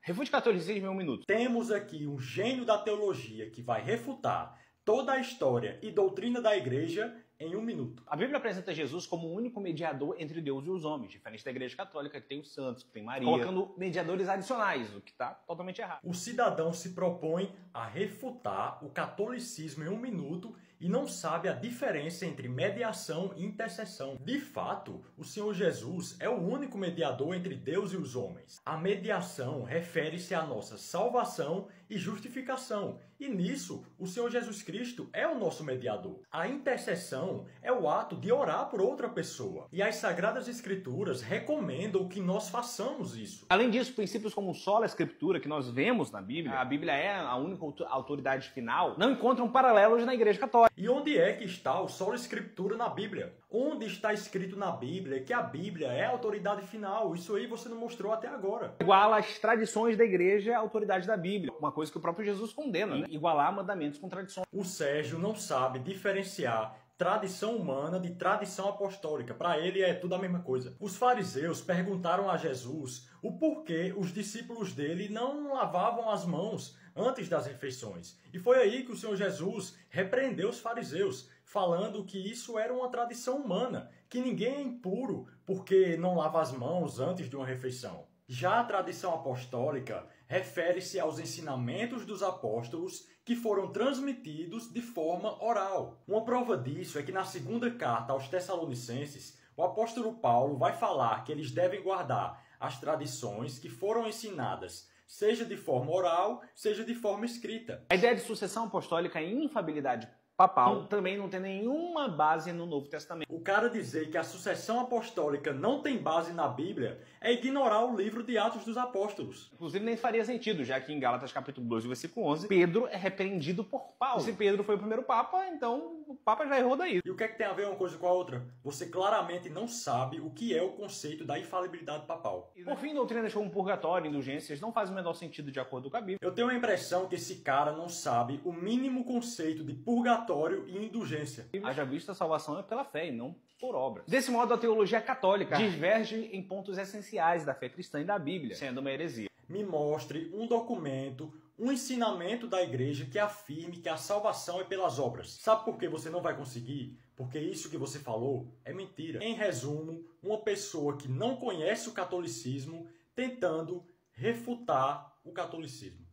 Refute catolicismo em um minuto. Temos aqui um gênio da teologia que vai refutar toda a história e doutrina da igreja em um minuto. A Bíblia apresenta Jesus como o único mediador entre Deus e os homens, diferente da Igreja Católica, que tem os santos, que tem Maria, colocando mediadores adicionais, o que está totalmente errado. O cidadão se propõe a refutar o catolicismo em um minuto e não sabe a diferença entre mediação e intercessão. De fato, o Senhor Jesus é o único mediador entre Deus e os homens. A mediação refere-se à nossa salvação e justificação, e nisso o Senhor Jesus Cristo é o nosso mediador. A intercessão é o ato de orar por outra pessoa, e as Sagradas Escrituras recomendam que nós façamos isso. Além disso, princípios como sola escritura que nós vemos na Bíblia, a Bíblia é a única autoridade final, não encontram paralelos na Igreja Católica. E onde é que está o sola escritura na Bíblia? Onde está escrito na Bíblia que a Bíblia é a autoridade final? Isso aí você não mostrou até agora. Iguala as tradições da Igreja à autoridade da Bíblia, uma coisa que o próprio Jesus condena, né? Igualar mandamentos com tradições. O Sérgio não sabe diferenciar tradição humana de tradição apostólica. Para ele é tudo a mesma coisa. Os fariseus perguntaram a Jesus o porquê os discípulos dele não lavavam as mãos antes das refeições. E foi aí que o Senhor Jesus repreendeu os fariseus, falando que isso era uma tradição humana, que ninguém é impuro porque não lava as mãos antes de uma refeição. Já a tradição apostólica refere-se aos ensinamentos dos apóstolos que foram transmitidos de forma oral. Uma prova disso é que na segunda carta aos Tessalonicenses, o apóstolo Paulo vai falar que eles devem guardar as tradições que foram ensinadas, seja de forma oral, seja de forma escrita. A ideia de sucessão apostólica e infabilidade papal também não tem nenhuma base no Novo Testamento. O cara dizer que a sucessão apostólica não tem base na Bíblia é ignorar o livro de Atos dos Apóstolos. Inclusive nem faria sentido, já que em Gálatas capítulo 2, versículo 11, Pedro é repreendido por Paulo. Se Pedro foi o primeiro papa, então o papa já errou daí. E o que é que tem a ver uma coisa com a outra? Você claramente não sabe o que é o conceito da infalibilidade papal. Por fim, doutrinas como purgatório e indulgências não fazem o menor sentido de acordo com a Bíblia. Eu tenho a impressão que esse cara não sabe o mínimo conceito de purgatório e indulgência. Haja vista, a salvação é pela fé e não por obras. Desse modo, a teologia católica diverge em pontos essenciais da fé cristã e da Bíblia, sendo uma heresia. Me mostre um documento, um ensinamento da igreja que afirme que a salvação é pelas obras. Sabe por que você não vai conseguir? Porque isso que você falou é mentira. Em resumo, uma pessoa que não conhece o catolicismo tentando refutar o catolicismo.